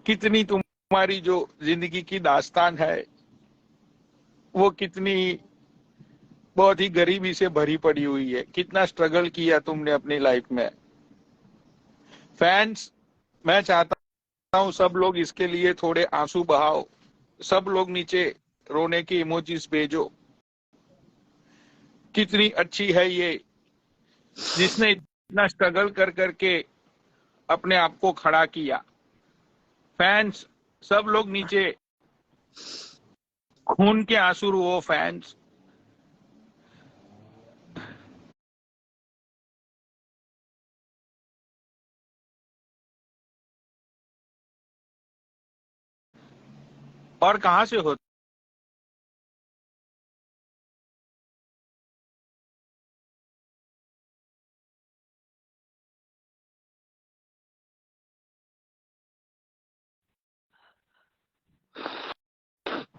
कितनी तुम्हारी जो जिंदगी की दास्तान है वो कितनी बहुत ही गरीबी से भरी पड़ी हुई है, कितना स्ट्रगल किया तुमने अपनी लाइफ में। फैंस, मैं चाहता हूं सब लोग इसके लिए थोड़े आंसू बहाओ, सब लोग नीचे रोने की इमोजीज भेजो। कितनी अच्छी है ये, जिसने इतना स्ट्रगल कर करके अपने आप को खड़ा किया। फैंस, सब लोग नीचे खून के आंसू रो फैंस। और कहां से हो?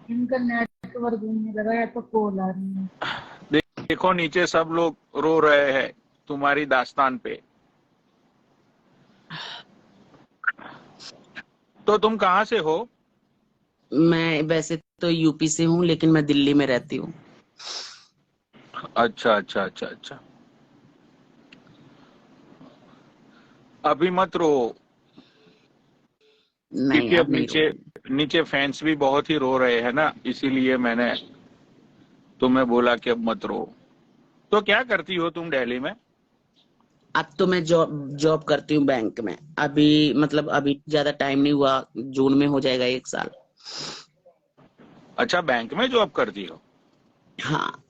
इनका नेटवर्क नहीं लगा या तो कॉल आ रही है। देखो नीचे सब लोग रो रहे हैं तुम्हारी दास्तान पे। तो तुम कहां से हो? मैं वैसे तो यूपी से हूँ, लेकिन मैं दिल्ली में रहती हूँ। अच्छा अच्छा अच्छा अच्छा। अभी मत रो, नहीं, क्योंकि अब अब नहीं नीचे रोऊंगी। नीचे फैंस भी बहुत ही रो रहे हैं ना, इसीलिए मैंने तुम्हें बोला कि अब मत रो। तो क्या करती हो तुम दिल्ली में? अब तो मैं जॉब जॉब करती हूँ बैंक में। अभी मतलब अभी ज्यादा टाइम नहीं हुआ, जून में हो जाएगा 1 साल। अच्छा, बैंक में जॉब करती हो? हाँ,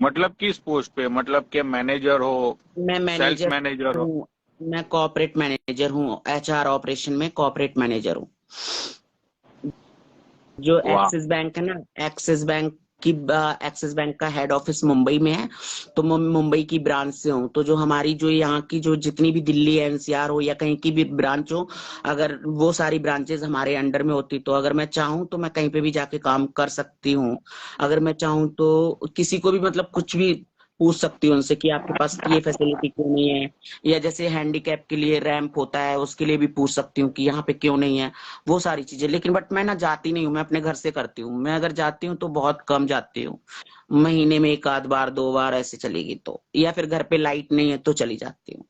मतलब किस पोस्ट पे? मतलब कि मैनेजर हो, मैं सेल्स मैनेजर मैनेजर हो? हूँ। मैं कॉर्पोरेट मैनेजर हूँ, एचआर ऑपरेशन में कॉर्पोरेट मैनेजर हूँ। जो वाह। एक्सिस बैंक है ना, एक्सिस बैंक की एक्सिस बैंक का हेड ऑफिस मुंबई में है। तो मैं मुंबई की ब्रांच से हूँ। तो जो हमारी जो यहाँ की जो जितनी भी दिल्ली एनसीआर हो या कहीं की भी ब्रांच हो, अगर वो सारी ब्रांचेस हमारे अंडर में होती तो अगर मैं चाहूँ तो मैं कहीं पे भी जाके काम कर सकती हूँ। अगर मैं चाहूँ तो किसी को भी मतलब कुछ भी पूछ सकती हूँ उनसे कि आपके पास ये फैसिलिटी क्यों नहीं है, या जैसे हैंडीकैप के लिए रैंप होता है उसके लिए भी पूछ सकती हूँ कि यहाँ पे क्यों नहीं है, वो सारी चीजें। लेकिन बट मैं ना जाती नहीं हूँ, मैं अपने घर से करती हूँ। मैं अगर जाती हूँ तो बहुत कम जाती हूँ, महीने में 1 आध बार 2 बार ऐसे चलेगी तो, या फिर घर पे लाइट नहीं है तो चली जाती हूँ।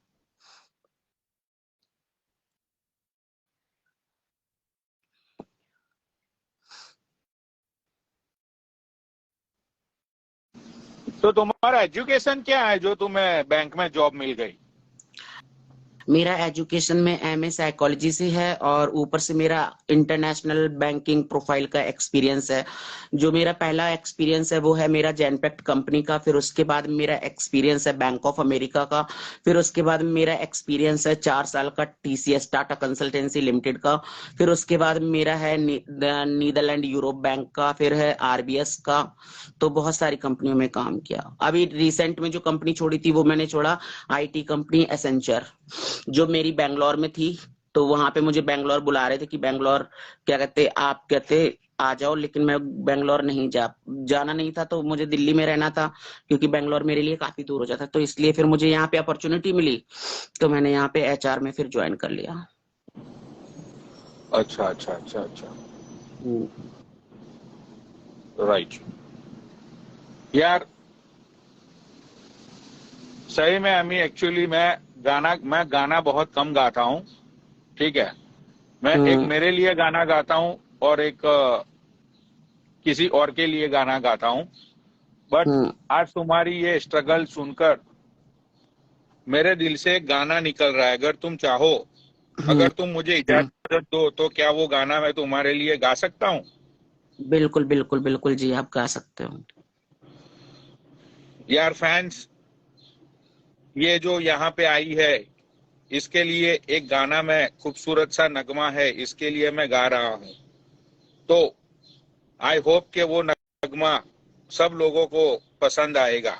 तो तुम्हारा एजुकेशन क्या है जो तुम्हें बैंक में जॉब मिल गई? मेरा एजुकेशन में एमए साइकोलॉजी से है, और ऊपर से मेरा इंटरनेशनल बैंकिंग प्रोफाइल का एक्सपीरियंस है। जो मेरा पहला एक्सपीरियंस है वो है मेरा जेनपेक्ट कंपनी का, फिर उसके बाद मेरा एक्सपीरियंस है बैंक ऑफ अमेरिका का, फिर उसके बाद मेरा एक्सपीरियंस है 4 साल का टीसीएस टाटा कंसल्टेंसी लिमिटेड का, फिर उसके बाद मेरा है नीदरलैंड यूरोप बैंक का, फिर है आरबीएस का। तो बहुत सारी कंपनियों में काम किया। अभी रिसेंट में जो कंपनी छोड़ी थी वो मैंने छोड़ा, आईटी कंपनी एसेंचर, जो मेरी बैंगलोर में थी। तो वहां पे मुझे बैंगलोर बुला रहे थे कि बैंगलोर क्या कहते आप कहते आ जाओ, लेकिन मैं बैंगलोर नहीं जाना नहीं था, तो मुझे दिल्ली में रहना था, क्योंकि बैंगलोर मेरे लिए काफी दूर हो जाता। तो इसलिए फिर मुझे यहाँ पे अपॉर्चुनिटी मिली, तो मैंने यहाँ पे एचआर में फिर ज्वाइन कर लिया। अच्छा अच्छा अच्छा अच्छा। हम्म। राइट। यार सही में अमी, एक्चुअली मैं गाना बहुत कम गाता हूँ। ठीक है, मैं एक हम्म। मेरे लिए गाना गाता हूँ और एक किसी और के लिए गाना गाता हूँ। बट हम्म। आज तुम्हारी ये स्ट्रगल सुनकर मेरे दिल से एक गाना निकल रहा है। अगर तुम चाहो, हम्म। अगर तुम मुझे हम्म। इजाजत दो तो क्या वो गाना मैं तुम्हारे लिए गा सकता हूँ? बिल्कुल बिल्कुल बिल्कुल जी, आप गा सकते हो। यार फैंस, ये जो यहाँ पे आई है इसके लिए एक गाना, मैं खूबसूरत सा नगमा है इसके लिए मैं गा रहा हूँ। तो आई होप कि वो नगमा सब लोगों को पसंद आएगा।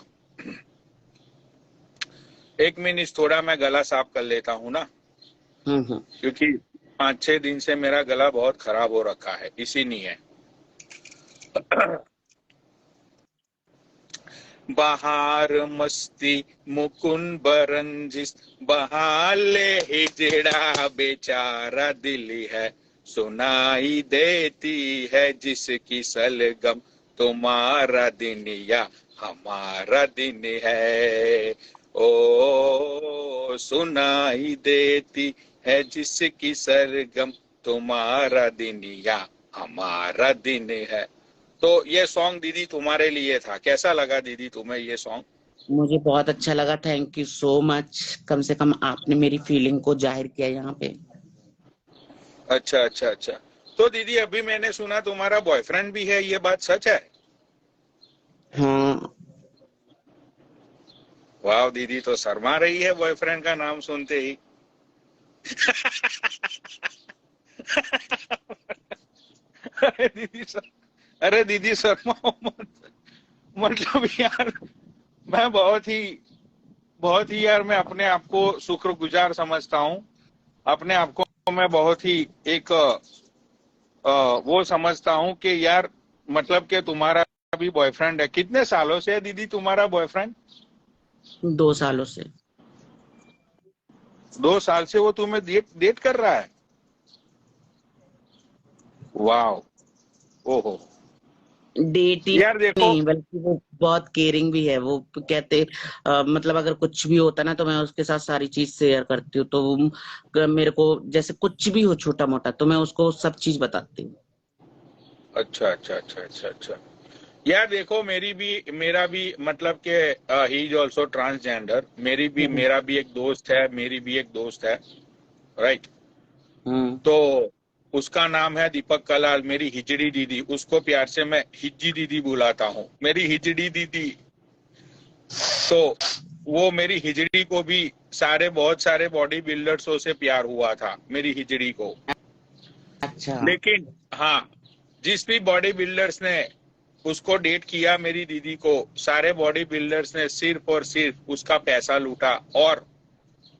एक मिनट, थोड़ा मैं गला साफ कर लेता हूँ ना, हम्म। क्योंकि 5-6 दिन से मेरा गला बहुत खराब हो रखा है, इसी नहीं है। बहार मस्ती मुकुंद बरंजिश, बहाले हिजड़ा बेचारा दिल है, सुनाई देती है जिसकी सलगम, तुम्हारा दिन या हमारा दिन है। ओ सुनाई देती है जिसकी सरगम, तुम्हारा दिन या हमारा दिन है। तो ये सॉन्ग दीदी तुम्हारे लिए था, कैसा लगा दीदी तुम्हें ये सॉन्ग? मुझे बहुत अच्छा लगा, थैंक यू सो मच। कम से कम आपने मेरी फीलिंग को जाहिर किया यहाँ पे। अच्छा अच्छा अच्छा। तो दीदी अभी मैंने सुना तुम्हारा बॉयफ्रेंड भी है, ये बात सच है? हाँ। वाह दीदी, तो शर्मा रही है बॉयफ्रेंड का नाम सुनते ही। अरे दीदी अरे दीदी शर्माओ मत। मतलब यार, मैं बहुत ही यार, मैं अपने आप को शुक्रगुजार समझता हूँ। अपने आप को मैं बहुत ही एक वो समझता हूँ कि यार, मतलब कि तुम्हारा भी बॉयफ्रेंड है। कितने सालों से है दीदी तुम्हारा बॉयफ्रेंड? 2 सालों से। 2 साल से वो तुम्हें डेट कर रहा है? वाह। ओहो। डेट ही यार देखो, नहीं, बल्कि वो बहुत केयरिंग भी है। वो कहते मतलब अगर कुछ भी होता ना तो मैं उसके साथ सारी चीज शेयर करती हूँ। तो मेरे को जैसे कुछ भी हो छोटा मोटा तो मैं उसको सब चीज बताती हूँ। अच्छा अच्छा अच्छा अच्छा अच्छा। यार देखो, मेरा भी मतलब कि ही इज ऑल्सो ट्रांसजेंडर। हम्म। मेरा भी एक दोस्त है, मेरी भी एक दोस्त है, राइट। हम्म। तो उसका नाम है दीपक कलाल। मेरी हिजड़ी दीदी, उसको प्यार से मैं हिज्जी दीदी बुलाता हूँ, मेरी हिजड़ी दीदी। तो वो मेरी हिजड़ी को भी बहुत सारे बॉडी बिल्डर्सों से प्यार हुआ था, मेरी हिजड़ी को। अच्छा। लेकिन हाँ, जिस भी बॉडी बिल्डर्स ने उसको डेट किया, मेरी दीदी को, सारे बॉडी बिल्डर्स ने सिर्फ और सिर्फ उसका पैसा लूटा और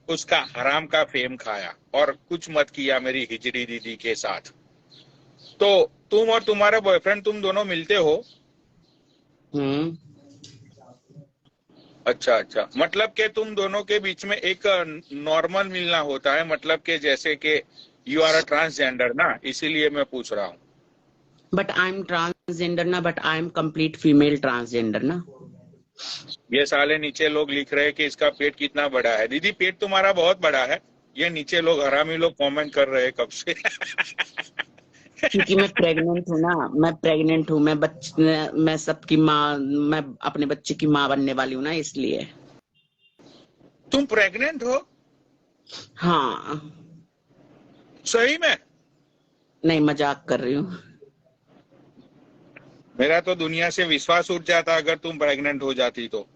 उसका हराम का फेम खाया, और कुछ मत किया मेरी हिजड़ी दीदी के साथ। तो तुम और तुम्हारा बॉयफ्रेंड, तुम दोनों मिलते हो? हम्म। अच्छा अच्छा, मतलब कि तुम दोनों के बीच में एक नॉर्मल मिलना होता है, मतलब कि जैसे कि यू आर अ ट्रांसजेंडर ना, इसीलिए मैं पूछ रहा हूँ। बट आई एम ट्रांसजेंडर ना, but I am complete female transgender ना। ये साले नीचे लोग लिख रहे हैं कि इसका पेट कितना बड़ा है। दीदी पेट तुम्हारा बहुत बड़ा है, ये नीचे लोग, हरामी लोग कमेंट कर रहे हैं कब से। क्योंकि मैं प्रेग्नेंट हूँ ना, मैं प्रेग्नेंट हूँ, मैं सबकी माँ, मैं अपने बच्चे की माँ बनने वाली हूँ ना, इसलिए। तुम प्रेग्नेंट हो? हाँ। सही में? नहीं, मजाक कर रही हूँ। मेरा तो दुनिया से विश्वास उठ जाता अगर तुम प्रेग्नेंट हो जाती तो।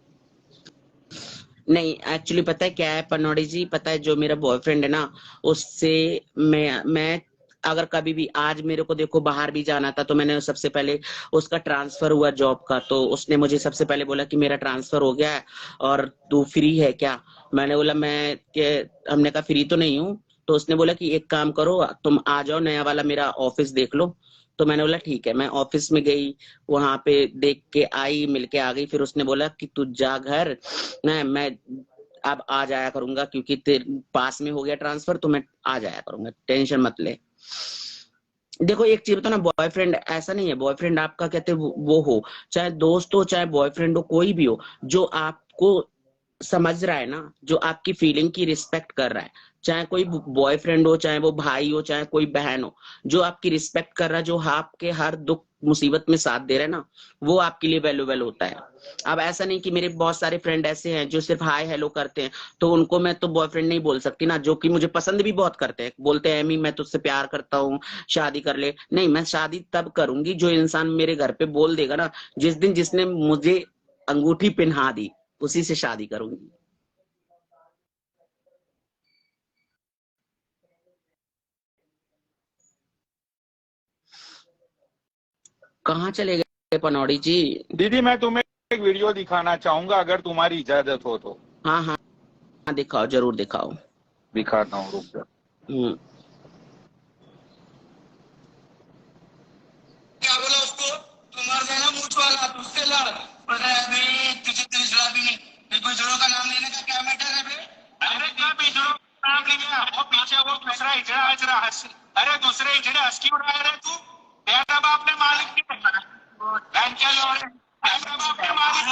नहीं, एक्चुअली पता है क्या है पनौड़ी जी, पता है जो मेरा बॉयफ्रेंड है ना, उससे मैं अगर कभी भी, आज मेरे को देखो बाहर भी जाना था तो मैंने सबसे पहले, उसका ट्रांसफर हुआ जॉब का, तो उसने मुझे सबसे पहले बोला कि मेरा ट्रांसफर हो गया है और तू फ्री है क्या। मैंने बोला हमने कहा फ्री तो नहीं हूँ। तो उसने बोला कि एक काम करो, तुम आ जाओ, नया वाला मेरा ऑफिस देख लो। तो मैंने बोला ठीक है। मैं ऑफिस में गई, वहां पे देख के आई, मिलके आ गई। फिर उसने बोला कि तू जा घर, मैं अब आ जाया करूंगा, क्योंकि तेरे पास में हो गया ट्रांसफर, तो मैं आ जाया करूंगा, टेंशन मत ले। देखो एक चीज बताओ ना, बॉयफ्रेंड ऐसा नहीं है, बॉयफ्रेंड आपका कहते वो हो, चाहे दोस्त हो चाहे बॉयफ्रेंड हो, कोई भी हो, जो आपको समझ रहा है ना, जो आपकी फीलिंग की रिस्पेक्ट कर रहा है, चाहे कोई बॉयफ्रेंड हो, चाहे वो भाई हो, चाहे कोई बहन हो, जो आपकी रिस्पेक्ट कर रहा है, जो आपके हर दुख मुसीबत में साथ दे रहा है ना, वो आपके लिए वैल्यूएबल होता है। अब ऐसा नहीं कि मेरे बहुत सारे फ्रेंड ऐसे हैं जो सिर्फ हाय हेलो करते हैं, तो उनको मैं तो बॉयफ्रेंड नहीं बोल सकती ना, जो कि मुझे पसंद भी बहुत करते हैं, बोलते हैं एमी मैं तुझसे प्यार करता हूँ, शादी कर ले। नहीं, मैं शादी तब करूंगी जो इंसान मेरे घर पे बोल देगा ना, जिस दिन जिसने मुझे अंगूठी पहना दी, उसी से शादी करूंगी। कहाँ चले गए पनौड़ी जी? दीदी मैं तुम्हें एक वीडियो दिखाना चाहूंगा, अगर तुम्हारी इजाजत हो तो। हाँ हाँ, दिखाओ, जरूर दिखाओ। दिखाता हूँ, रुक जा। हम्म। क्या बोला उसको? तुम्हारा ना मूछ वाला, तुझसे लड़। अरे अभी तुझे रहा हंस, अरे दूसरे हिजड़े हंस क्यों रहा है रे तू? तेरा बाप ने मालिक की बहन के लोड़े, तेरा बाप ने मालिक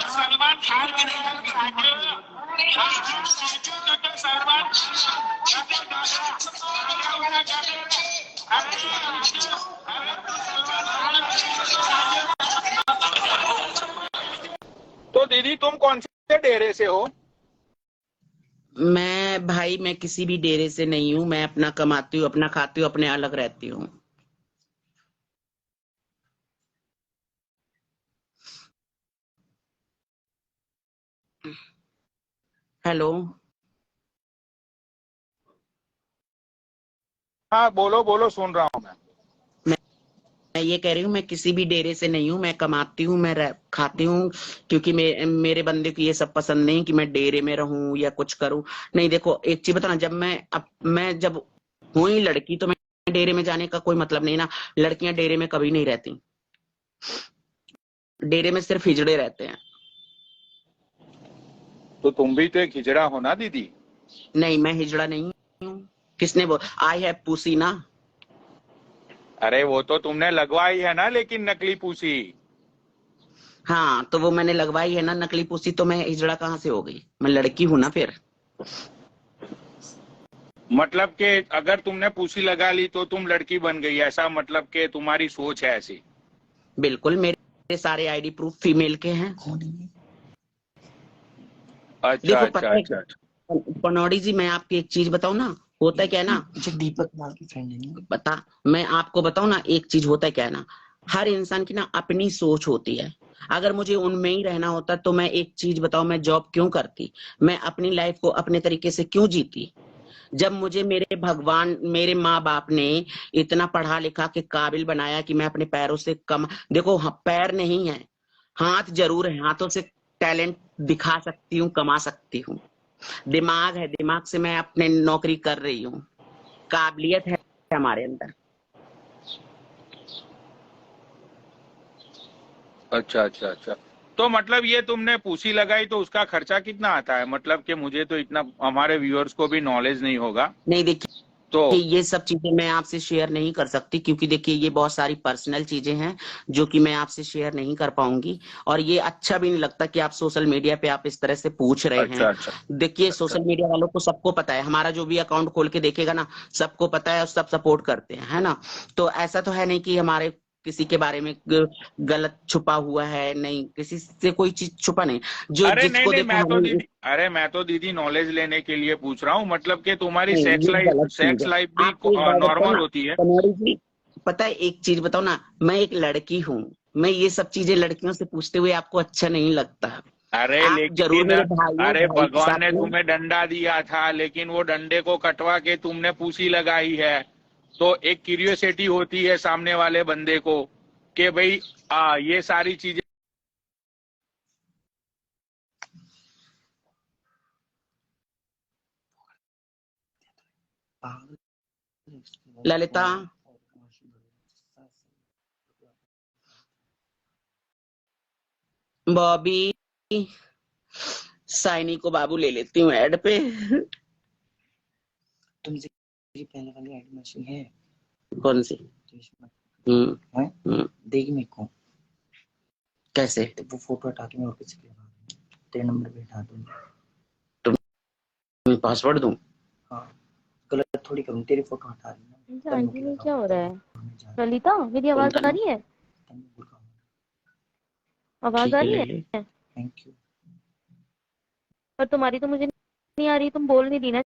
सलमान खान सलमान तो दीदी तुम कौन से डेरे से हो? मैं किसी भी डेरे से नहीं हूँ। मैं अपना कमाती हूँ, अपना खाती हूँ, अपने अलग रहती हूँ। हेलो, हाँ बोलो बोलो, सुन रहा हूँ मैं। मैं ये कह रही हूँ मैं किसी भी डेरे से नहीं हूँ। मैं कमाती हूँ, मैं खाती हूँ, क्योंकि मेरे बंदे को ये सब पसंद नहीं कि मैं डेरे में रहूं या कुछ करूं। नहीं देखो, एक चीज बताना, मैं जब हूं ही लड़की तो मैं डेरे में जाने का कोई मतलब नहीं ना। लड़कियां डेरे में कभी नहीं रहती। डेरे में सिर्फ हिजड़े रहते हैं। तो तुम भी तो एक हिजड़ा हो ना दीदी? नहीं, मैं हिजड़ा नहीं हूँ। किसने बोल? आई हैव पूसी ना। अरे वो तो तुमने लगवाई है ना, लेकिन नकली पूसी। हाँ, तो वो मैंने लगवाई है ना नकली पूसी, तो मैं हिजड़ा कहाँ से हो गई? मैं लड़की हूं ना फिर। मतलब कि अगर तुमने पूसी लगा ली तो तुम लड़की बन गई, ऐसा मतलब कि तुम्हारी सोच है ऐसी? बिल्कुल, मेरे सारे आईडी प्रूफ फीमेल के हैं। अच्छा देखो अच्छा पता है अच्छा अच्छा। पनौड़ी जी, मैं आपकी एक चीज बताऊं ना, होता क्या है ना, दीपक नाल की फ्रेंड है। बता, मैं आपको बताऊं ना, एक चीज होता क्या है ना, हर इंसान की ना अपनी सोच होती है। अगर मुझे उनमें ही रहना होता तो मैं एक चीज बताऊं, मैं जॉब क्यों करती? मैं अपनी लाइफ को अपने तरीके से क्यों जीती? जब मुझे मेरे भगवान, मेरे माँ बाप ने इतना पढ़ा लिखा के काबिल बनाया कि मैं अपने पैरों से कम, देखो पैर नहीं है, हाथ जरूर है, हाथों से टैलेंट दिखा सकती हूँ, कमा सकती हूँ। दिमाग है, दिमाग से मैं अपने नौकरी कर रही हूँ। काबिलियत है हमारे अंदर। अच्छा अच्छा अच्छा। तो मतलब ये तुमने पूसी लगाई तो उसका खर्चा कितना आता है? मतलब कि मुझे तो इतना, हमारे व्यूअर्स को भी नॉलेज नहीं होगा नहीं देखिए, तो। ये सब चीजें मैं आपसे शेयर नहीं कर सकती, क्योंकि देखिए ये बहुत सारी पर्सनल चीजें हैं जो कि मैं आपसे शेयर नहीं कर पाऊंगी। और ये अच्छा भी नहीं लगता कि आप सोशल मीडिया पे आप इस तरह से पूछ रहे अच्छा हैं। अच्छा देखिए अच्छा। सोशल मीडिया वालों को सबको पता है, हमारा जो भी अकाउंट खोल के देखेगा ना, सबको पता है और सब सपोर्ट करते हैं, है ना। तो ऐसा तो है नहीं कि हमारे किसी के बारे में गलत छुपा हुआ है, नहीं, किसी से कोई चीज छुपा नहीं। जो अरे नहीं जिसको नहीं, देखो मैं तो हमें, दीदी, अरे मैं तो दीदी नॉलेज लेने के लिए पूछ रहा हूँ। मतलब कि तुम्हारी नहीं, ये गलत चीज सेक्स है। लाइफ भी आपको एक बात बताओ नॉर्मल ना, होती है? कनौड़ी जी, पता है एक चीज बताओ ना, मैं एक लड़की हूँ, मैं ये सब चीजें लड़कियों से पूछते हुए आपको अच्छा नहीं लगता। अरे आप जरूर लेकिन, मेरे भाई हो, अरे भाई के भगवान साथ ने में। तुम्हें डंडा दिया था, लेकिन वो डंडे को कटवा के तुमने पूसी लगाई है। तो एक क्यूरियोसिटी होती है सामने वाले बंदे को कि भाई ये सारी चीजें। ललिता, बॉबी, साइनी को बाबू ले लेती हूँ ऐड पे। तुमसे पहले वाली आईडी मशीन है? कौन सी? देगी मेरे को कैसे? तो वो फोटो हटा के मैं और किसी के लगा दूंगा, तेरे नंबर पे हटा दूंगा। मैं पासवर्ड दूं? हाँ, गलत थोड़ी करूँ, तेरी फोटो हटा दूंगा। आंटी में क्या हो रहा है? ललिता, मेरी कौन आवाज सा आ लूं? रही है? आवाज ठीक आ है, रही ले है? ले। Thank you. पर तुम्हारी तो मुझे नहीं आ रही, तुम बोल नहीं रही ना